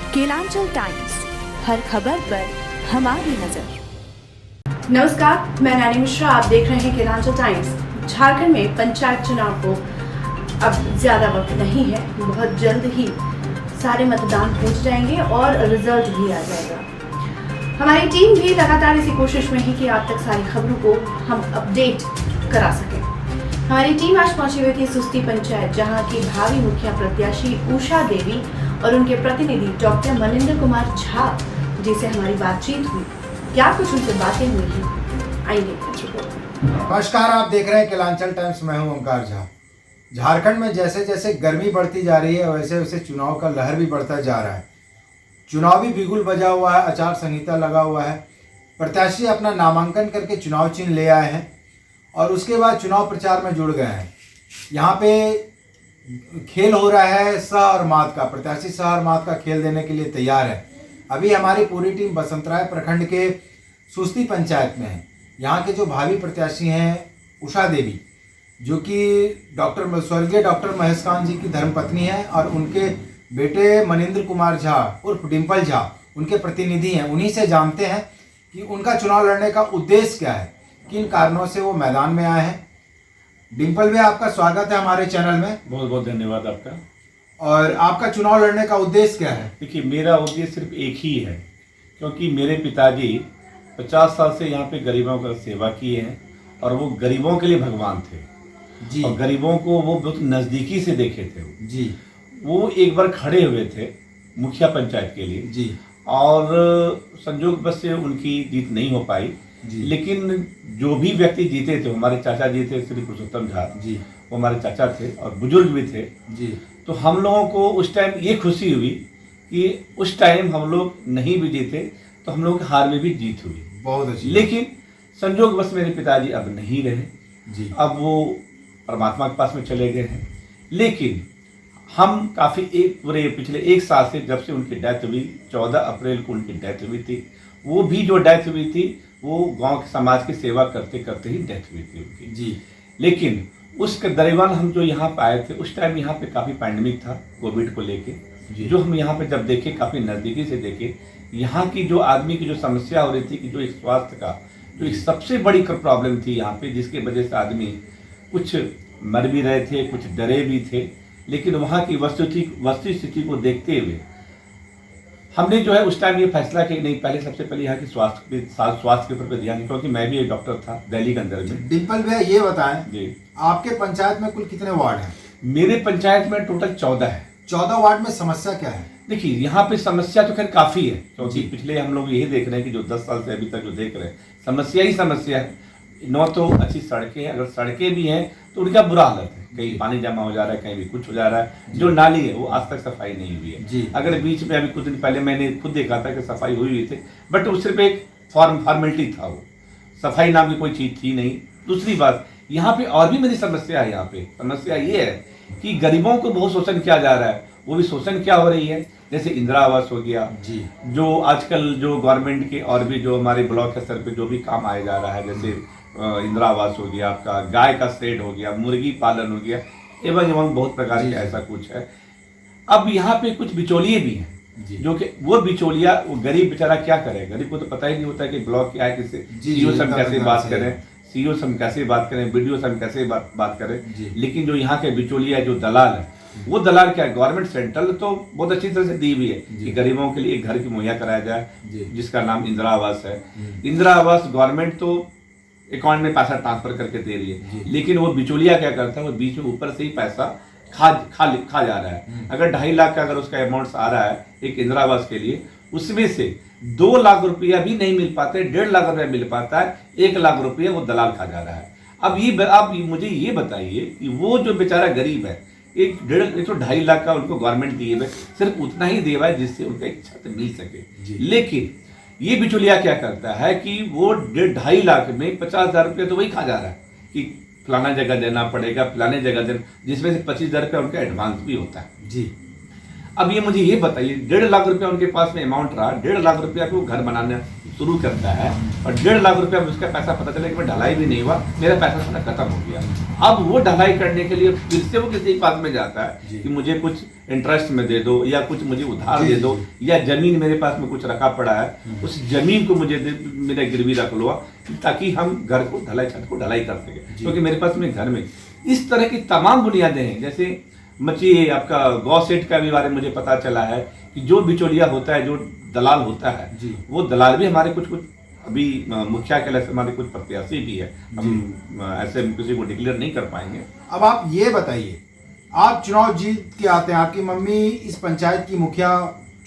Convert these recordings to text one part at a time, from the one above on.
Kelanchal times, हर खबर पर हमारी नजर। नमस्कार, मैं नैनी मिश्रा, आप देख रहे हैं केलांचल टाइम्स। झारखंड में पंचायत चुनाव को अब ज्यादा वक्त नहीं है, बहुत जल्द ही सारे मतदान पहुंच जाएंगे और रिजल्ट भी आ जाएगा। हमारी टीम भी लगातार इसी कोशिश में है कि आप तक सारी खबरों को हम अपडेट करा सकें। हमारी टीम आज पहुंची हुई थी सुस्ती पंचायत, जहां की भावी मुखिया प्रत्याशी उषा देवी और उनके प्रतिनिधि डॉक्टर मनिंदर कुमार झा जी से हमारी बातचीत हुई। क्या कुछ उनसे बातें हुई हैं, आइए। नमस्कार, आप देख रहे हैं केलांचल टाइम्स। मैं हूं ओंकार झा। झारखंड में जैसे जैसे गर्मी बढ़ती जा रही है, वैसे वैसे चुनाव का लहर भी बढ़ता जा रहा है। चुनावी बिगुल बजा हुआ है, आचार संहिता लगा हुआ है। प्रत्याशी अपना नामांकन करके चुनाव चिन्ह ले आए हैं और उसके बाद चुनाव प्रचार में जुड़ गए हैं। यहाँ पे खेल हो रहा है स और मात का। प्रत्याशी स और मात का खेल देने के लिए तैयार है। अभी हमारी पूरी टीम बसंतराय प्रखंड के सुस्ती पंचायत में है। यहाँ के जो भावी प्रत्याशी हैं उषा देवी, जो कि स्वर्गीय डॉक्टर महेशकांत जी की धर्मपत्नी है, और उनके बेटे मनिंदर कुमार झा उर्फ डिम्पल झा उनके प्रतिनिधि हैं। उन्हीं से जानते हैं कि उनका चुनाव लड़ने का उद्देश्य क्या है, किन कारणों से वो मैदान में आए हैं। डिम्पल भाई, आपका स्वागत है हमारे चैनल में। बहुत बहुत धन्यवाद आपका। और आपका चुनाव लड़ने का उद्देश्य क्या है? देखिए, मेरा उद्देश्य सिर्फ एक ही है, क्योंकि मेरे पिताजी 50 साल से यहाँ पे गरीबों का सेवा किए हैं और वो गरीबों के लिए भगवान थे जी। और गरीबों को वो बहुत नज़दीकी से देखे थे जी। वो एक बार खड़े हुए थे मुखिया पंचायत के लिए जी, और संजोग बस से उनकी जीत नहीं हो पाई जी। लेकिन जो भी व्यक्ति जीते थे, हमारे चाचा जी थे श्री पुरुषोत्तम झा जी, वो हमारे चाचा थे और बुजुर्ग भी थे जी। तो हम लोगों को उस टाइम ये खुशी हुई कि उस टाइम हम लोग नहीं भी जीते तो हम लोगों की हार में भी जीत हुई। बहुत अच्छी। लेकिन संजोग बस मेरे पिताजी अब नहीं रहे जी। अब वो परमात्मा के पास में चले गए हैं। लेकिन हम काफ़ी पूरे पिछले एक साल से, जब से उनकी डेथ हुई, 14 अप्रैल को उनकी डेथ हुई थी, वो भी जो डेथ हुई थी वो गांव के समाज की सेवा करते करते ही डेथ हुई थी उनकी जी। लेकिन उसके दरमियान हम जो यहाँ पे आए थे, उस टाइम यहाँ पे काफ़ी पैंडमिक था कोविड को लेके, जो हम यहाँ पे जब देखे, काफ़ी नज़दीकी से देखे, यहाँ की जो आदमी की जो समस्या हो रही थी कि जो एक स्वास्थ्य का जो एक सबसे बड़ी प्रॉब्लम थी यहाँ पे, जिसके वजह से आदमी कुछ मर भी रहे थे, कुछ डरे भी थे। लेकिन वहाँ की वस्तु स्थिति को देखते हुए हमने जो है उस टाइम ये फैसला किया, नहीं, पहले सबसे पहले यहाँ की स्वास्थ्य के ऊपर ध्यान, क्योंकि मैं भी एक डॉक्टर था दिल्ली के अंदर में। डिम्पल भैया, ये बताएं जी, आपके पंचायत में कुल कितने वार्ड हैं? मेरे पंचायत में टोटल 14 है। 14 वार्ड में समस्या क्या है? देखिए, यहाँ पे समस्या तो खैर काफ़ी है, क्योंकि पिछले हम लोग यही देख रहे हैं कि जो 10 साल से अभी तक जो देख रहे हैं, समस्या ही समस्या है। न तो अच्छी सड़कें हैं, अगर सड़कें भी हैं तो उनका बुरा हालत है, कहीं पानी जमा हो जा रहा है, कहीं भी कुछ हो जा रहा है। जो नाली है वो आज तक सफाई नहीं हुई है जी। अगर बीच में अभी कुछ दिन पहले मैंने खुद देखा था कि सफाई हुई थी, बट वो सिर्फ एक फॉर्मेलिटी था, वो सफाई नाम की कोई चीज़ थी नहीं। दूसरी बात, यहाँ पे और भी मेरी समस्या है। यहाँ पे समस्या ये है कि गरीबों को बहुत शोषण किया जा रहा है। वो भी शोषण क्या हो रही है, जैसे इंदिरा आवास हो गया जी, जो आजकल जो गवर्नमेंट के और भी जो हमारे ब्लॉक स्तर पे जो भी काम आया जा रहा है, जैसे इंदिरा आवास हो गया, आपका गाय का शेड हो गया, मुर्गी पालन हो गया, एवं बहुत प्रकार का ऐसा कुछ है। अब यहाँ पे कुछ बिचौलिए भी हैं, जो कि वो बिचौलिया, वो गरीब बेचारा क्या करे, गरीब को तो पता ही नहीं होता कि ब्लॉक क्या है, किससे सीईओ से हम कैसे बात करें, सीईओ से हम कैसे बात करें, बीडीओ से हम कैसे बात करें। लेकिन जो यहाँ के बिचौलिया, जो दलाल है, वो दलाल क्या है, गवर्नमेंट सेंट्रल तो बहुत अच्छी तरह से दी हुई है कि गरीबों के लिए एक घर की मुहैया कराया जाए, जिसका नाम इंदिरा आवास है। इंदिरा आवास गवर्नमेंट तो अकाउंट में पैसा ट्रांसफर करके दे रही है, लेकिन वो बिचौलिया क्या करता है, वो बीच में ऊपर से ही पैसा खा जा रहा है। अगर 2.5 लाख का अगर उसका अमाउंट आ रहा है एक इंदिरा आवास के लिए, उसमें से 2 लाख रुपया भी नहीं मिल पाते, 1.5 लाख रुपया मिल पाता है, 1 लाख रुपया वो दलाल खा जा रहा है। अब मुझे ये बताइए कि वो जो बेचारा गरीब है, एक 2.5 लाख का उनको गवर्नमेंट दिए हुए, सिर्फ उतना ही दिया है जिससे उनका एक छत मिल सके। लेकिन ये बिचौलिया क्या करता है कि वो 2.5 लाख में 50,000 रुपये तो वही खा जा रहा है कि फलाना जगह देना पड़ेगा, फलाने जगह देना, जिसमें से 25,000 रुपया उनका एडवांस भी होता है जी। अब ये मुझे ये बताइए, 1.5 लाख रुपया उनके पास में अमाउंट रहा, 1.5 लाख रुपया को घर बनाना शुरू करता है और 1.5 लाख रुपया में उसका पैसा पता चला कि मैं ढलाई भी नहीं हुआ, मेरा पैसा सारा खत्म हो गया। अब वो ढलाई करने के लिए फिर से वो किसी के पास में जाता है कि मुझे कुछ इंटरेस्ट में दे दो या कुछ मुझे उधार दे दो या जमीन मेरे पास में कुछ रखा पड़ा है उस जमीन को मुझे मेरे गिरवी रख लो ताकि हम घर को छत को ढलाई कर सके, क्योंकि मेरे पास में घर में इस तरह की तमाम बुनियादें हैं। जैसे मचिए आपका गौ सेठ का भी बारे में मुझे पता चला है कि जो बिचौलिया होता है, जो दलाल होता है, वो दलाल भी हमारे कुछ अभी मुखिया के लिए हमारे कुछ प्रत्याशी भी है, हम ऐसे किसी को डिक्लेयर नहीं कर पाएंगे। अब आप ये बताइए, आप चुनाव जीत के आते हैं, आपकी मम्मी इस पंचायत की मुखिया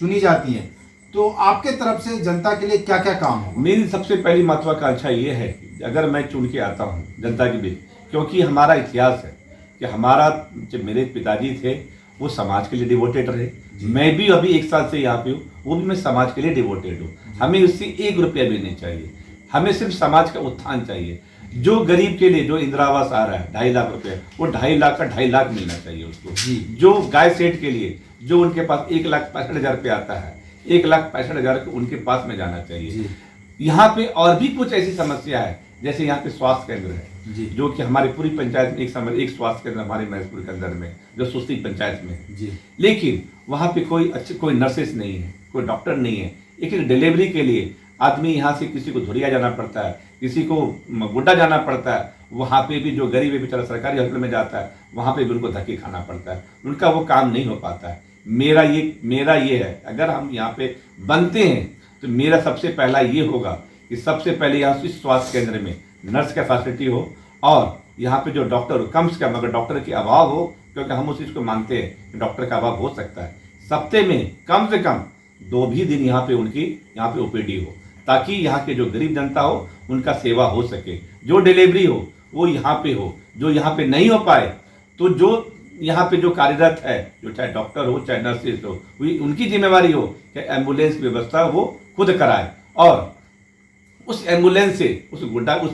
चुनी जाती हैं, तो आपके तरफ से जनता के लिए क्या क्या काम हो? मेरी सबसे पहली महत्वाकांक्षा ये है कि अगर मैं चुन के आता हूँ जनता के बीच, क्योंकि हमारा इतिहास है कि हमारा जब मेरे पिताजी थे वो समाज के लिए डिवोटेड रहे, मैं भी अभी 1 साल से यहाँ पे हूँ, वो भी मैं समाज के लिए डिवोटेड हूँ। हमें उससे 1 रुपया भी नहीं चाहिए, हमें सिर्फ समाज का उत्थान चाहिए। जो गरीब के लिए जो इंदिरा आवास आ रहा है 2.5 लाख रुपये, वो 2.5 लाख का 2.5 लाख मिलना चाहिए उसको। जो गाय सेठ के लिए जो उनके पास 1,65,000 रुपये आता है, 1,65,000 उनके पास में जाना चाहिए। यहाँ पे और भी कुछ ऐसी समस्या है, जैसे यहाँ पे स्वास्थ्य केंद्र है जो कि हमारी पूरी पंचायत में एक स्वास्थ्य केंद्र हमारे महसपुर के अंदर में जो सुस्ती पंचायत में है, लेकिन वहाँ पे कोई नर्सेस नहीं है, कोई डॉक्टर नहीं है। एक डिलीवरी के लिए आदमी यहाँ से किसी को धुरिया जाना पड़ता है, किसी को गुड्डा जाना पड़ता है, वहाँ पे भी जो गरीब है बेचारा सरकारी हॉस्पिटल में जाता है, वहाँ पे भी उनको धक्के खाना पड़ता है, उनका वो काम नहीं हो पाता है। मेरा ये है, अगर हम यहाँ पे बनते हैं तो मेरा सबसे पहला ये होगा कि सबसे पहले यहाँ स्वास्थ्य केंद्र में नर्स का फैसिलिटी हो और यहाँ पे जो डॉक्टर कम से कम, अगर डॉक्टर के अभाव हो, क्योंकि हम उस चीज़ को मानते हैं कि डॉक्टर का अभाव हो सकता है, सप्ताह में कम से कम 2 भी दिन यहाँ पे उनकी यहाँ पे ओपीडी हो, ताकि यहाँ के जो गरीब जनता हो उनका सेवा हो सके। जो डिलीवरी हो वो यहाँ पे हो, जो यहाँ पे नहीं हो पाए तो जो यहाँ पे जो कार्यरत है, जो चाहे डॉक्टर हो चाहे नर्सेज हो, उनकी जिम्मेवारी हो कि एम्बुलेंस की व्यवस्था वो खुद कराए और उस एम्बुलेंस से उस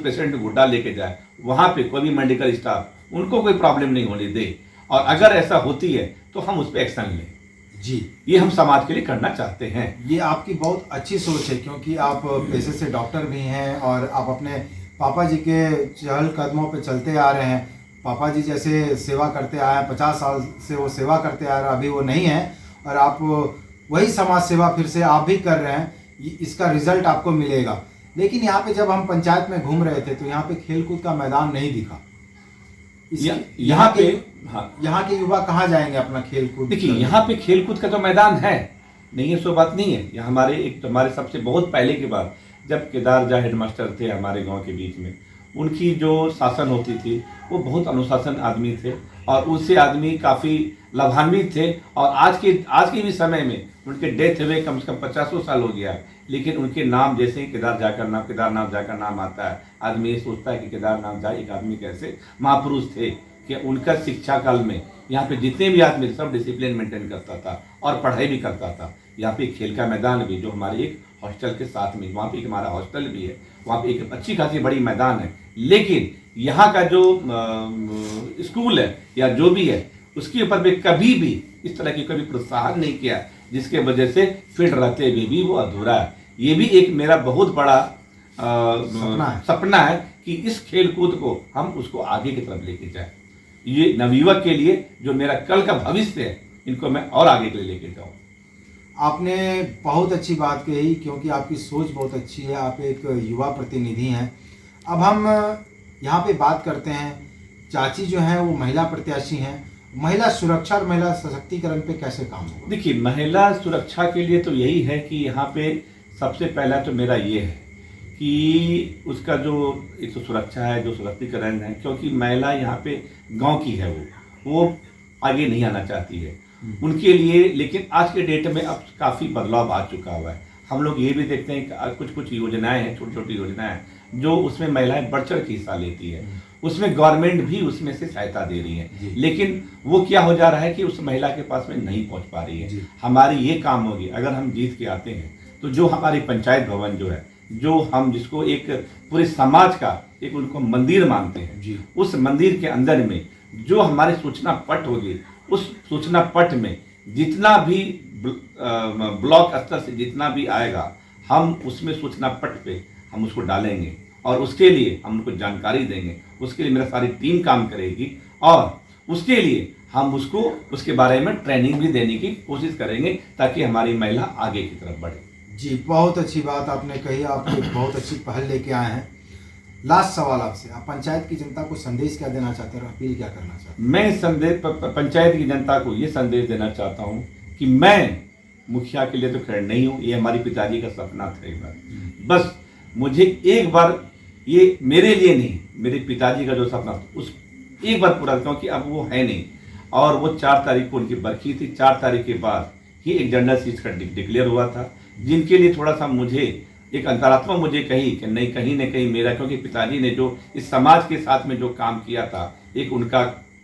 पेशेंट को गुड्डा लेके जाए, वहाँ पे कोई भी मेडिकल स्टाफ उनको कोई प्रॉब्लम नहीं होने दे, और अगर ऐसा होती है तो हम उस पर एक्शन लें। जी, ये हम समाज के लिए करना चाहते हैं। ये आपकी बहुत अच्छी सोच है, क्योंकि आप पेशे से डॉक्टर भी हैं और आप अपने पापा जी के चहल कदमों पे चलते आ रहे हैं। पापा जी जैसे सेवा करते आए हैं, 50 साल से वो सेवा करते आ रहे हैं, अभी वो नहीं है और आप वही समाज सेवा फिर से आप भी कर रहे हैं, इसका रिजल्ट आपको मिलेगा। लेकिन यहाँ पे जब हम पंचायत में घूम रहे थे तो यहाँ पे खेलकूद का मैदान नहीं दिखा। यहाँ के युवा कहाँ जाएंगे अपना खेलकूद? देखिए, यहाँ पे खेलकूद का तो मैदान है, नहीं है सो बात नहीं है। यहाँ हमारे सबसे बहुत पहले के बाद जब केदार झा हेडमास्टर थे हमारे गांव के बीच में, उनकी जो शासन होती थी वो बहुत अनुशासन आदमी थे और उससे आदमी काफ़ी लाभान्वित थे। और आज के भी समय में उनके डेथ हुए कम से कम 50 साल हो गया, लेकिन उनके नाम जैसे ही केदारनाथ झा का नाम आता है, आदमी ये सोचता है कि केदारनाथ झा एक आदमी कैसे महापुरुष थे कि उनका शिक्षा काल में यहाँ पे जितने भी आदमी सब डिसिप्लिन मेंटेन करता था और पढ़ाई भी करता था। यहाँ पे खेल का मैदान भी जो हमारे एक हॉस्टल के साथ में, वहाँ पे एक हमारा हॉस्टल भी है, वहाँ पे एक अच्छी खासी बड़ी मैदान है। लेकिन यहाँ का जो स्कूल है या जो भी है उसके ऊपर भी कभी भी इस तरह की कभी प्रोत्साहन नहीं किया, जिसके वजह से फिट रहते हुए भी वो अधूरा है। ये भी एक मेरा बहुत बड़ा सपना है कि इस खेल कूद को हम उसको आगे की तरफ लेके जाए। ये नवयुवक के लिए जो मेरा कल का भविष्य है, इनको मैं और आगे के लिए लेके जाऊँ। आपने बहुत अच्छी बात कही, क्योंकि आपकी सोच बहुत अच्छी है, आप एक युवा प्रतिनिधि हैं। अब हम यहाँ पे बात करते हैं, चाची जो हैं वो महिला प्रत्याशी हैं, महिला सुरक्षा और महिला सशक्तिकरण पे कैसे काम होगा? देखिए, महिला सुरक्षा के लिए तो यही है कि यहाँ पे सबसे पहला तो मेरा ये है कि उसका जो एक तो सुरक्षा है, जो सशक्तिकरण है, क्योंकि महिला यहाँ पे गांव की है, वो आगे नहीं आना चाहती है उनके लिए। लेकिन आज के डेट में अब काफ़ी बदलाव आ चुका हुआ है। हम लोग ये भी देखते हैं कि कुछ योजनाएं हैं, छोटी छोटी योजनाएं जो उसमें महिलाएं बढ़ चढ़ के हिस्सा लेती है, उसमें गवर्नमेंट भी उसमें से सहायता दे रही है। लेकिन वो क्या हो जा रहा है कि उस महिला के पास में नहीं पहुंच पा रही है। हमारी ये काम होगी, अगर हम जीत के आते हैं तो जो हमारी पंचायत भवन जो है, जो हम जिसको एक पूरे समाज का एक उनको मंदिर मानते हैं, उस मंदिर के अंदर में जो हमारी सूचना पट होगी, उस सूचना पट में जितना भी ब्लॉक स्तर से जितना भी आएगा, हम उसमें सूचना पट पे हम उसको डालेंगे और उसके लिए हम उनको जानकारी देंगे। उसके लिए मेरा सारी टीम काम करेगी और उसके लिए हम उसको उसके बारे में ट्रेनिंग भी देने की कोशिश करेंगे ताकि हमारी महिला आगे की तरफ बढ़े। जी, बहुत अच्छी बात आपने कही। आप एक बहुत अच्छी पहल लेके आए हैं। लास्ट सवाल आपसे, आप पंचायत की जनता को संदेश क्या देना चाहते हैं और अपील क्या करना चाहते हैं? मैं संदेश पंचायत की जनता को ये संदेश देना चाहता हूँ कि मैं मुखिया के लिए तो खैर नहीं हूँ, ये हमारे पिताजी का सपना था एक बार। बस मुझे एक बार, ये मेरे लिए नहीं, मेरे पिताजी का जो सपना था उस एक बार पूरा, क्योंकि अब वो है नहीं और वो 4 तारीख को उनकी बरखी थी। 4 तारीख के बाद ही एक जनरल सीट का डिक्लेयर हुआ था, जिनके लिए थोड़ा सा मुझे एक अंतरात्मा मुझे कही कि नहीं, कहीं न कहीं मेरा, क्योंकि पिताजी ने जो इस समाज के साथ में जो काम किया था, एक उनका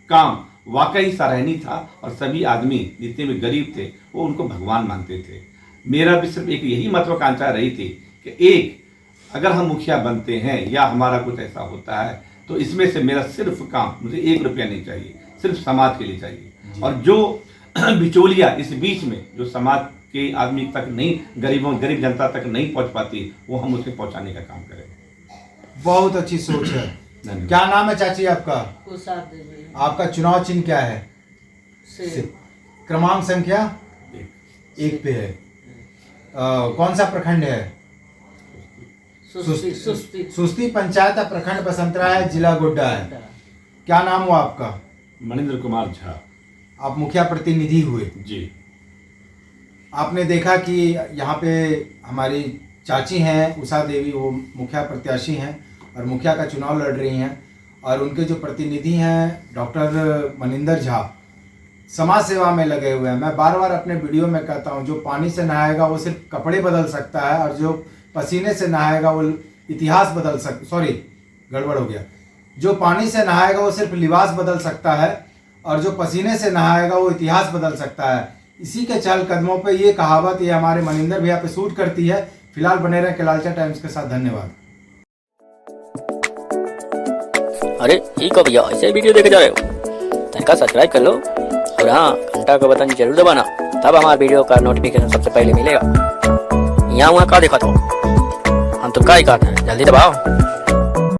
काम वाकई सराहनीय था और सभी आदमी जितने भी गरीब थे वो उनको भगवान मानते थे। मेरा भी सिर्फ एक यही महत्वाकांक्षा रही थी कि एक अगर हम मुखिया बनते हैं या हमारा कुछ ऐसा होता है तो इसमें से मेरा सिर्फ काम, मुझे 1 रुपया नहीं चाहिए, सिर्फ समाज के लिए चाहिए। और जो बिचौलिया इस बीच में जो समाज के आदमी तक नहीं, गरीब जनता तक नहीं पहुंच पाती, वो हम उसे पहुंचाने का काम करें। बहुत अच्छी सोच है। क्या नाम है चाची आपका? उषा देवी। आपका चुनाव चिन्ह क्या है? सेब। क्रमांक संख्या 1 पे है। कौन सा प्रखंड है? सुस्ती। सुस्ती पंचायत है, प्रखंड बसंतरा है, जिला गोड्डा है। क्या नाम हुआ आपका? मनिंद्र कुमार झा। आप मुखिया प्रतिनिधि हुए। जी। आपने देखा कि यहाँ पे हमारी चाची हैं उषा देवी, वो मुखिया प्रत्याशी हैं और मुखिया का चुनाव लड़ रही हैं और उनके जो प्रतिनिधि हैं डॉक्टर मनिंदर झा समाज सेवा में लगे हुए हैं। मैं बार बार अपने वीडियो में कहता हूँ, जो पानी से नहाएगा वो सिर्फ कपड़े बदल सकता है और जो पसीने से नहाएगा वो इतिहास बदल गड़बड़ हो गया। जो पानी से नहाएगा वो सिर्फ लिबास बदल सकता है और जो पसीने से नहाएगा वो इतिहास बदल सकता है। इसी के चहल कदमों पे ये कहावत ये हमारे मनिंदर भैया पे सूट करती है। फिलहाल बने रहें केलांचल टाइम्स के साथ। धन्यवाद। अरे ठीक हो भैया, ऐसे वीडियो देखे जा रहे हो? तनिका सब्सक्राइब कर लो और हाँ, घंटा का बटन जरूर दबाना, तब हमारे वीडियो का नोटिफिकेशन सबसे पहले मिलेगा। यहाँ वहाँ का देखा तो हम तो का ही कहते हैं, जल्दी दबाओ।